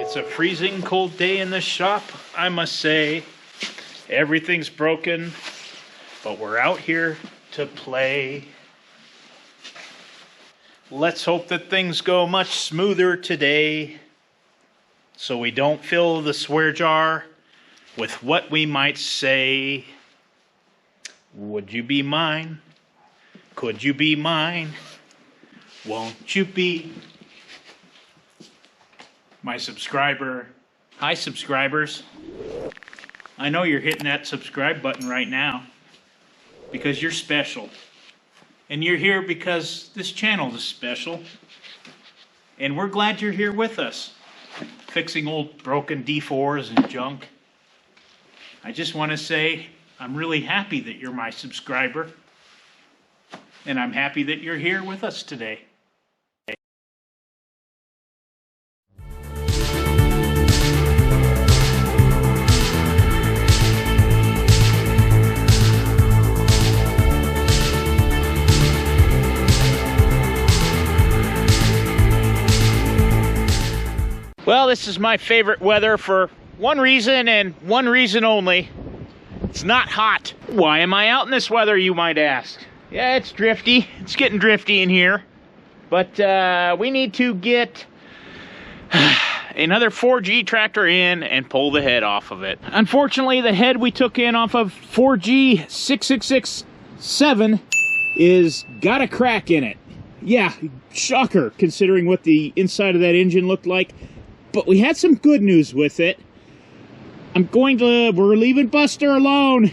It's a freezing cold day in the shop, I must say. Everything's broken, but we're out here to play. Let's hope that things go much smoother today, so we don't fill the swear jar with what we might say. Would you be mine? Could you be mine? Won't you be my subscriber? Hi, subscribers. I know you're hitting that subscribe button right now because you're special. And you're here because this channel is special. And we're glad you're here with us, fixing old broken D4s and junk. I just want to say I'm really happy that you're my subscriber. And I'm happy that you're here with us today. Well, this is my favorite weather for one reason and one reason only. It's not hot. Why am I out in this weather, you might ask? Yeah, it's drifty. It's getting drifty in here. But we need to get another 4G tractor in and pull the head off of it. Unfortunately, the head we took in off of 4G 6667 is got a crack in it. Yeah, shocker, considering what the inside of that engine looked like. But we had some good news with it. We're leaving Buster alone.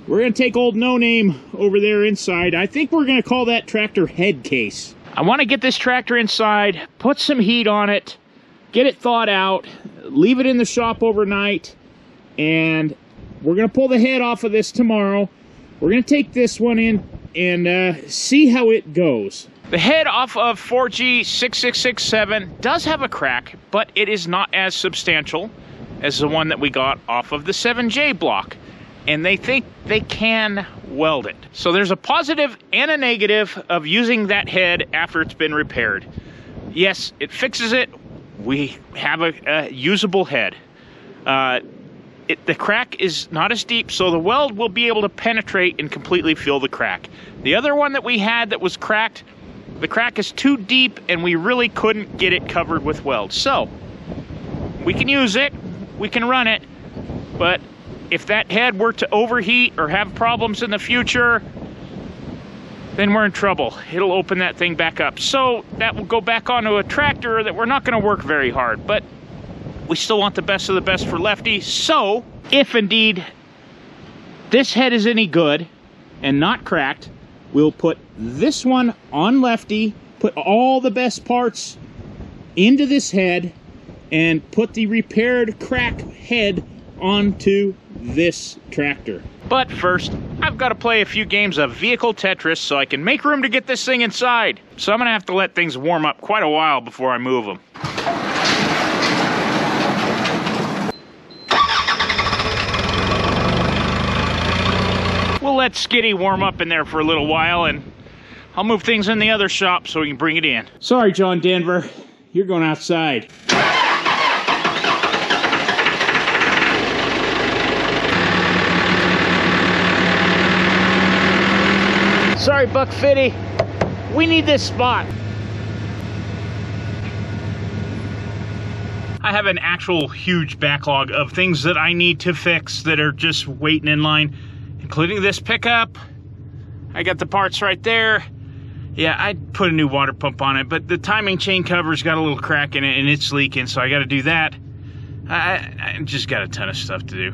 We're going to take old No Name over there inside. I think we're going to call that tractor head case. I want to get this tractor inside, put some heat on it, get it thawed out, leave it in the shop overnight, and we're going to pull the head off of this tomorrow. We're going to take this one in and see how it goes. The head off of 4G 6667 does have a crack, but it is not as substantial as the one that we got off of the 7J block. And they think they can weld it. So there's a positive and a negative of using that head after it's been repaired. Yes, it fixes it. We have a usable head. The crack is not as deep, so the weld will be able to penetrate and completely fill the crack. The other one that we had that was cracked, the crack is too deep and we really couldn't get it covered with weld. So we can use it, we can run it, but if that head were to overheat or have problems in the future, then we're in trouble. It'll open that thing back up. So that will go back onto a tractor that we're not going to work very hard, but we still want the best of the best for Lefty. So if indeed this head is any good and not cracked, we'll put this one on Lefty, put all the best parts into this head, and put the repaired crack head onto this tractor. But first, I've got to play a few games of vehicle Tetris so I can make room to get this thing inside. So I'm going to have to let things warm up quite a while before I move them. We'll let Skitty warm up in there for a little while, and I'll move things in the other shop so we can bring it in. Sorry, John Denver. You're going outside. Sorry, Buck Fitty. We need this spot. I have an actual huge backlog of things that I need to fix that are just waiting in line, including this pickup. I got the parts right there. Yeah, I put a new water pump on it, but the timing chain cover's got a little crack in it and it's leaking, so I got to do that. I just got a ton of stuff to do.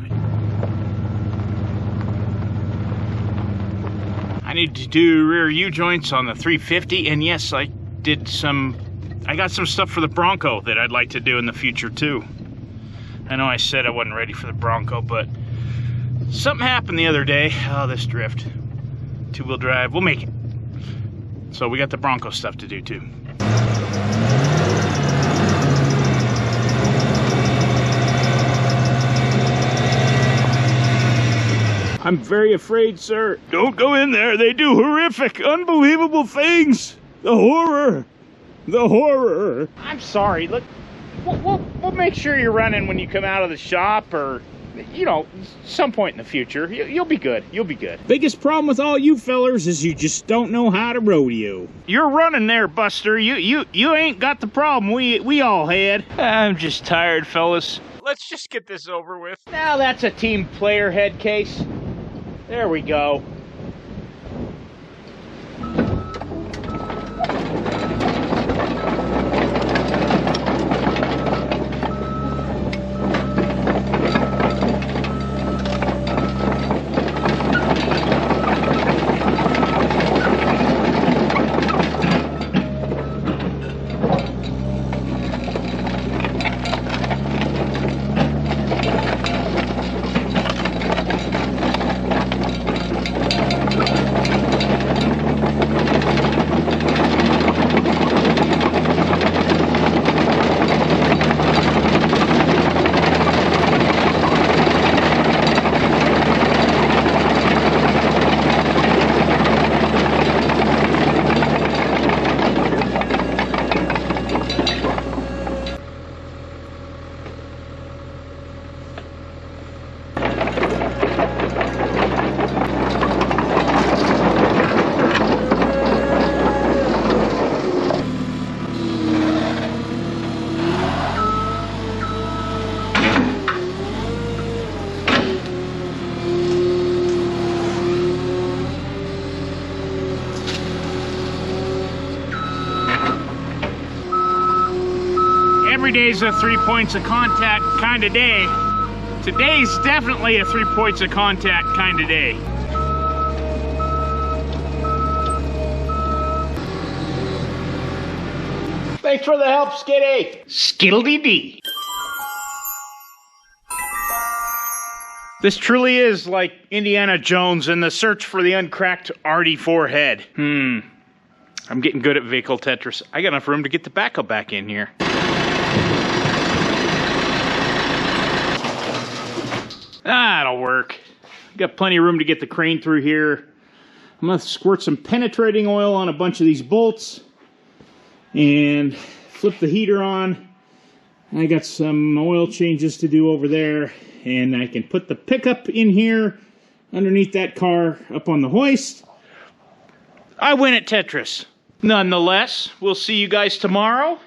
I need to do rear U-joints on the 350, and yes, I got some stuff for the Bronco that I'd like to do in the future too. I know I said I wasn't ready for the Bronco, but something happened the other day. Oh, this drift. Two-wheel drive, we'll make it. So we got the Bronco stuff to do too. I'm very afraid, sir. Don't go in there. They do horrific, unbelievable things. The horror. The horror. I'm sorry. Look, we'll make sure you're running when you come out of the shop, or, you know, some point in the future. You'll be good. You'll be good. Biggest problem with all you fellers is you just don't know how to rodeo. You're running there, Buster. You ain't got the problem we all had. I'm just tired, fellas. Let's just get this over with. Now that's a team player head case. There we go. Every day's a 3 points of contact kind of day. Today's definitely a 3 points of contact kind of day. Thanks for the help, Skitty. Skiddly-dee. This truly is like Indiana Jones in the search for the uncracked RD4 head. I'm getting good at vehicle Tetris. I got enough room to get the backhoe back in here. That'll work. Got plenty of room to get the crane through here. I'm gonna squirt some penetrating oil on a bunch of these bolts and flip the heater on. I got some oil changes to do over there, and I can put the pickup in here underneath that car up on the hoist. I win at Tetris. Nonetheless, we'll see you guys tomorrow.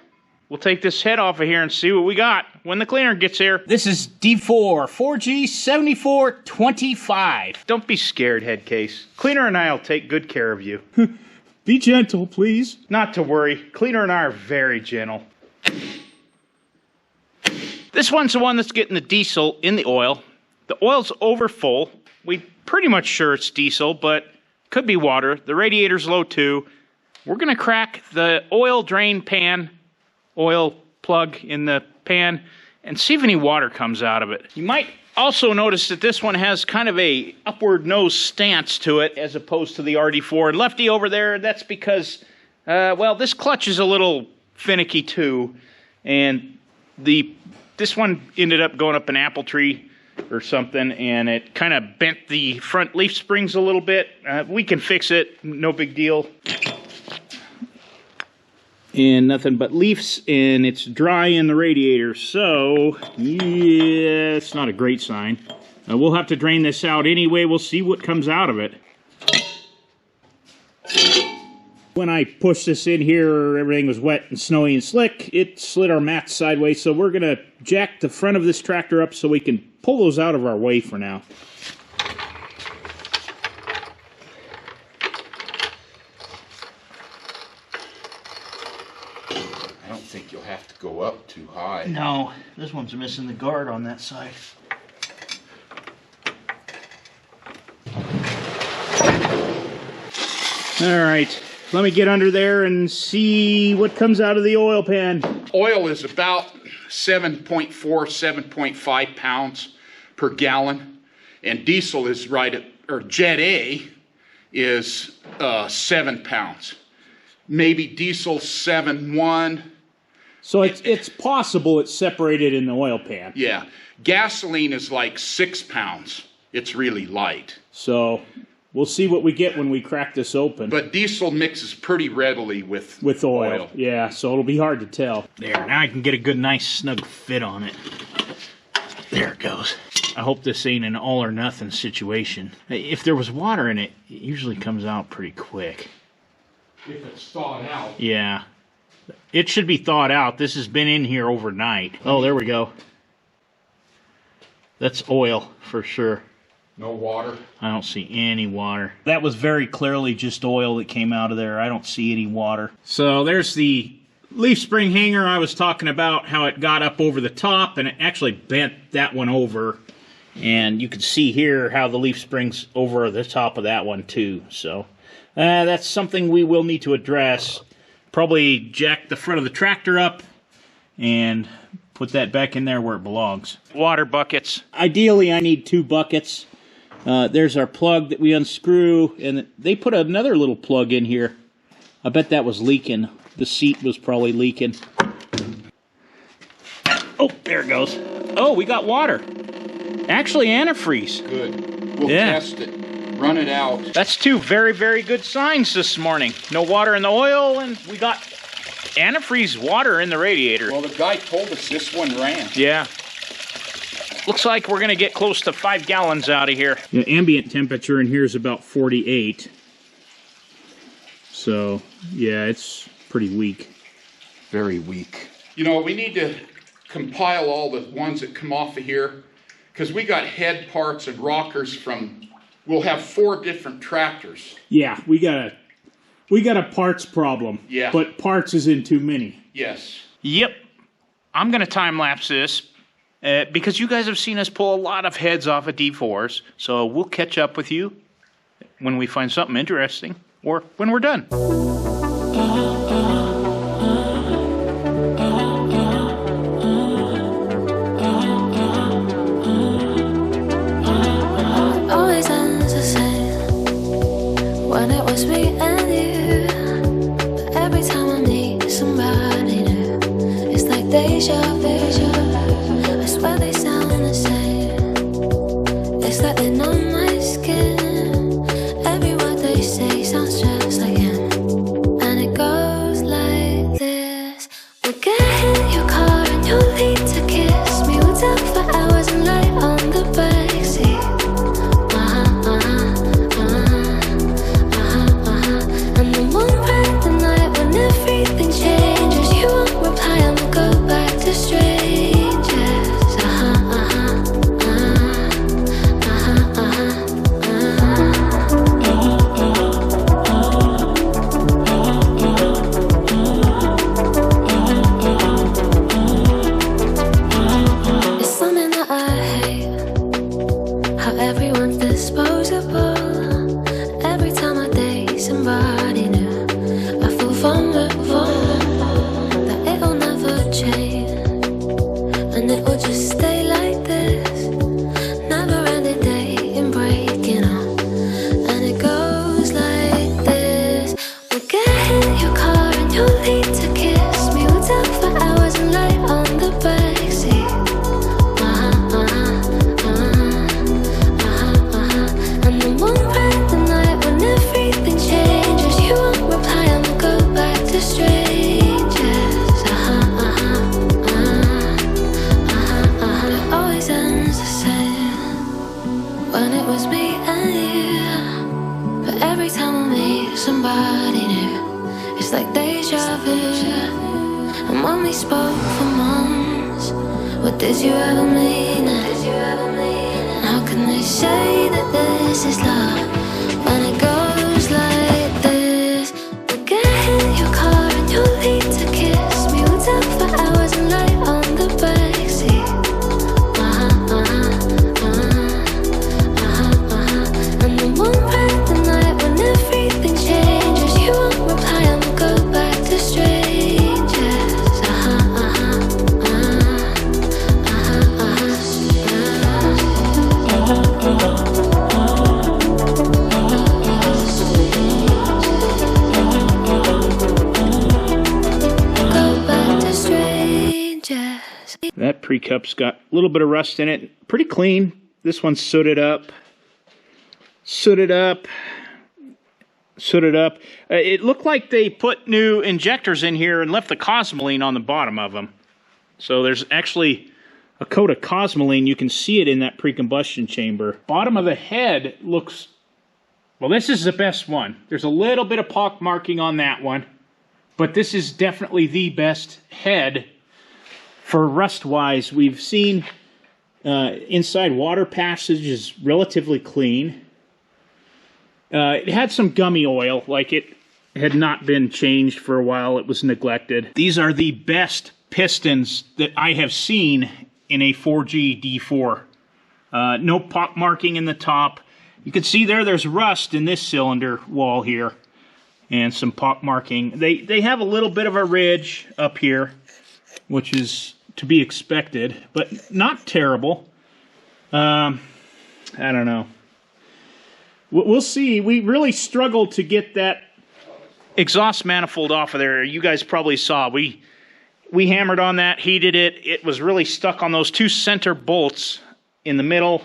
We'll take this head off of here and see what we got when the cleaner gets here. This is D4 4G 7425. Don't be scared, head case. Cleaner and I will take good care of you. Be gentle, please. Not to worry. Cleaner and I are very gentle. This one's the one that's getting the diesel in the oil. The oil's over full. We're pretty much sure it's diesel, but could be water. The radiator's low too. We're gonna crack the oil drain pan, oil plug in the pan, and see if any water comes out of it. You might also notice that this one has kind of a upward nose stance to it as opposed to the RD4. And Lefty over there, that's because, well, this clutch is a little finicky too. And this one ended up going up an apple tree or something, and it kind of bent the front leaf springs a little bit. We can fix it, no big deal. And nothing but leaves, and it's dry in the radiator, so yeah, it's not a great sign. We'll have to drain this out anyway. We'll see what comes out of it. When I pushed this in here, everything was wet and snowy and slick. It slid our mats sideways, so we're gonna jack the front of this tractor up so we can pull those out of our way for now. I don't think you'll have to go up too high. No, this one's missing the guard on that side. All right, let me get under there and see what comes out of the oil pan. Oil is about 7.4, 7.5 pounds per gallon. And diesel is right at, or Jet A is 7 pounds. Maybe diesel 7.1. So it's possible it's separated in the oil pan. Yeah. Gasoline is like 6 pounds. It's really light. So We'll see what we get when we crack this open. But diesel mixes pretty readily with oil. Yeah, so it'll be hard to tell. There, now I can get a good, nice, snug fit on it. There it goes. I hope this ain't an all or nothing situation. If there was water in it, it usually comes out pretty quick. If it's thawed out. Yeah. It should be thawed out. This has been in here overnight. Oh, there we go. That's oil for sure. No water? I don't see any water. That was very clearly just oil that came out of there. I don't see any water. So there's the leaf spring hanger I was talking about, how it got up over the top, and it actually bent that one over. And you can see here how the leaf spring's over the top of that one too. So that's something we will need to address. Probably jack the front of the tractor up and put that back in there where it belongs. Water buckets. Ideally, I need 2 buckets. There's our plug that we unscrew, and they put another little plug in here. I bet that was leaking. The seat was probably leaking. Oh, there it goes. Oh, we got water. Actually, antifreeze. Good. We'll test it. Run it out. That's 2 very, very good signs this morning. No water in the oil, and we got antifreeze water in the radiator. Well, the guy told us this one ran. Yeah. Looks like we're going to get close to 5 gallons out of here. The ambient temperature in here is about 48. So, yeah, it's pretty weak. Very weak. You know, we need to compile all the ones that come off of here, because we got head parts and rockers from, we'll have 4 different tractors. Yeah, we got a parts problem. Yeah. But parts is in too many. Yes. Yep. I'm going to time-lapse this because you guys have seen us pull a lot of heads off of D4s, so we'll catch up with you when we find something interesting or when we're done. Always ends the same when it was me and you. But every time I meet somebody new, it's like deja vu. I swear they sound the same. It's like they know my skin. Every word they say sounds just like him. And it goes like this. We'll get in your car and you'll need to kiss me. We'll talk for hours and lie on the backseat. And then one random night when everything changes, you won't reply and we'll go back to strangers. It's something that I hate, how everyone's disposable. Every time I date somebody new, I feel vulnerable, that it'll never change, and it will just stay like this. Never ending dating, breaking up, and it goes like this. We'll get in your car and you'll need to kiss me. We'll talk for hours and lie on the backseat. And then one random night when everything changes, you won't reply and we'll go back to strangers. It always ends the same when it was me and you. But every time I meet somebody new, it's like deja vu. And when we spoke for months, what did you ever mean? And how can they say that this is love when it goes like this? We'll get in your car and you'll need to kiss me. We'll talk for hours and lie on the backseat. And then one random night when everything changes, you won't reply and we'll go back to strangers. Go back to strangers. That pre-cup's got a little bit of rust in it. Pretty clean. This one's sooted up. Sooted up. sooted up. It looked like they put new injectors in here and left the cosmoline on the bottom of them. So there's actually a coat of cosmoline. You can see it in that pre-combustion chamber. Bottom of the head looks... Well, this is the best one. There's a little bit of pock marking on that one. But this is definitely the best head for rust-wise. We've seen inside water passage is relatively clean. It had some gummy oil, like it had not been changed for a while. It was neglected. These are the best pistons that I have seen in a 4G D4. No pock marking in the top. You can see there's rust in this cylinder wall here. And some pock marking. They have a little bit of a ridge up here, which is to be expected, but not terrible. I don't know. We'll see. We really struggled to get that exhaust manifold off of there. You guys probably saw. We hammered on that, heated it. It was really stuck on those two center bolts in the middle.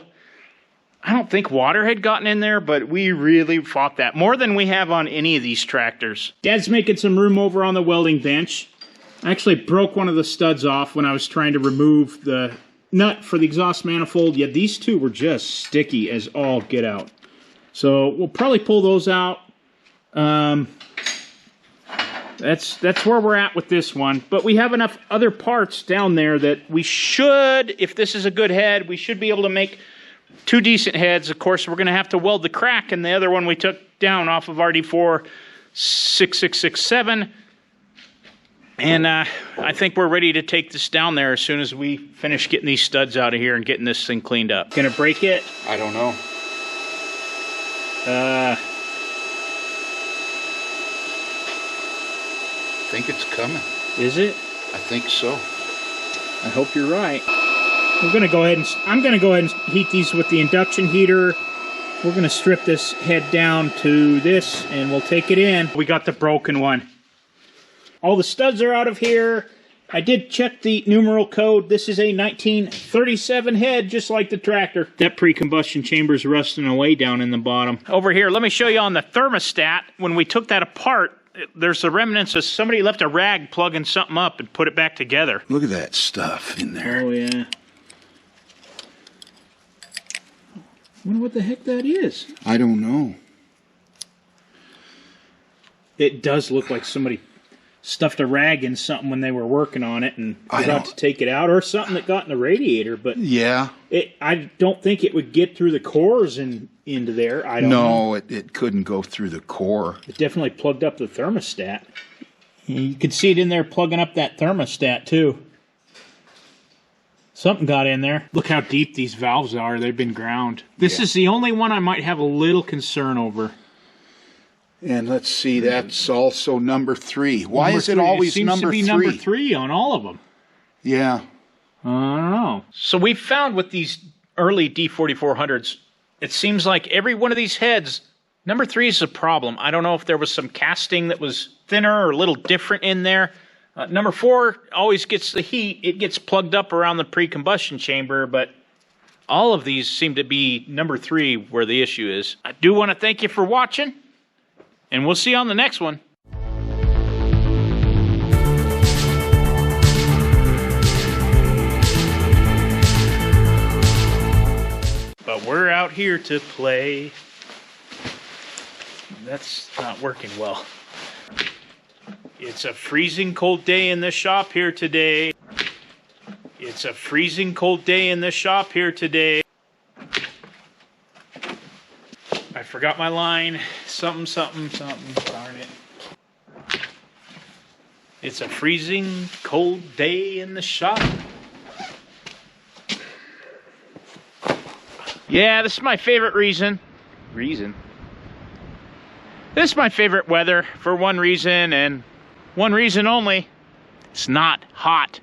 I don't think water had gotten in there, but we really fought that. More than we have on any of these tractors. Dad's making some room over on the welding bench. I actually broke one of the studs off when I was trying to remove the nut for the exhaust manifold. Yeah, these two were just sticky as all get out. So we'll probably pull those out. That's where we're at with this one. But we have enough other parts down there that we should, if this is a good head, we should be able to make two decent heads. Of course, we're going to have to weld the crack in the other one we took down off of RD4 6667. And I think we're ready to take this down there as soon as we finish getting these studs out of here and getting this thing cleaned up. Gonna break it? I don't know. I think it's coming. Is it? I think so. I hope you're right. We're gonna go ahead and I'm gonna go ahead and heat these with the induction heater. We're gonna strip this head down to this and we'll take it in. We got the broken one. All the studs are out of here. I did check the numeral code. This is a 1937 head, just like the tractor. That pre-combustion chamber's rusting away down in the bottom. Over here, let me show you on the thermostat. When we took that apart, there's the remnants of somebody left a rag plugging something up and put it back together. Look at that stuff in there. Oh, yeah. I wonder what the heck that is. I don't know. It does look like somebody stuffed a rag in something when they were working on it and forgot to take it out, or something that got in the radiator. But yeah, I don't think it would get through the cores and into there. I don't know. No, it couldn't go through the core. It definitely plugged up the thermostat. You could see it in there plugging up that thermostat too. Something got in there. Look how deep these valves are. They've been ground. This is the only one I might have a little concern over. And let's see, that's also number 3. Why is it always number 3? It seems to be number 3 on all of them. Yeah. I don't know. So we found with these early D4400s, it seems like every one of these heads, number 3 is a problem. I don't know if there was some casting that was thinner or a little different in there. Number 4 always gets the heat. It gets plugged up around the pre-combustion chamber, but all of these seem to be number 3 where the issue is. I do want to thank you for watching. And we'll see you on the next one. But we're out here to play. That's not working well. It's a freezing cold day in the shop here today. It's a freezing cold day in the shop here today. I forgot my line. Something, something, something. Darn it. It's a freezing cold day in the shop. Yeah, this is my favorite reason. This is my favorite weather for one reason and one reason only. It's not hot.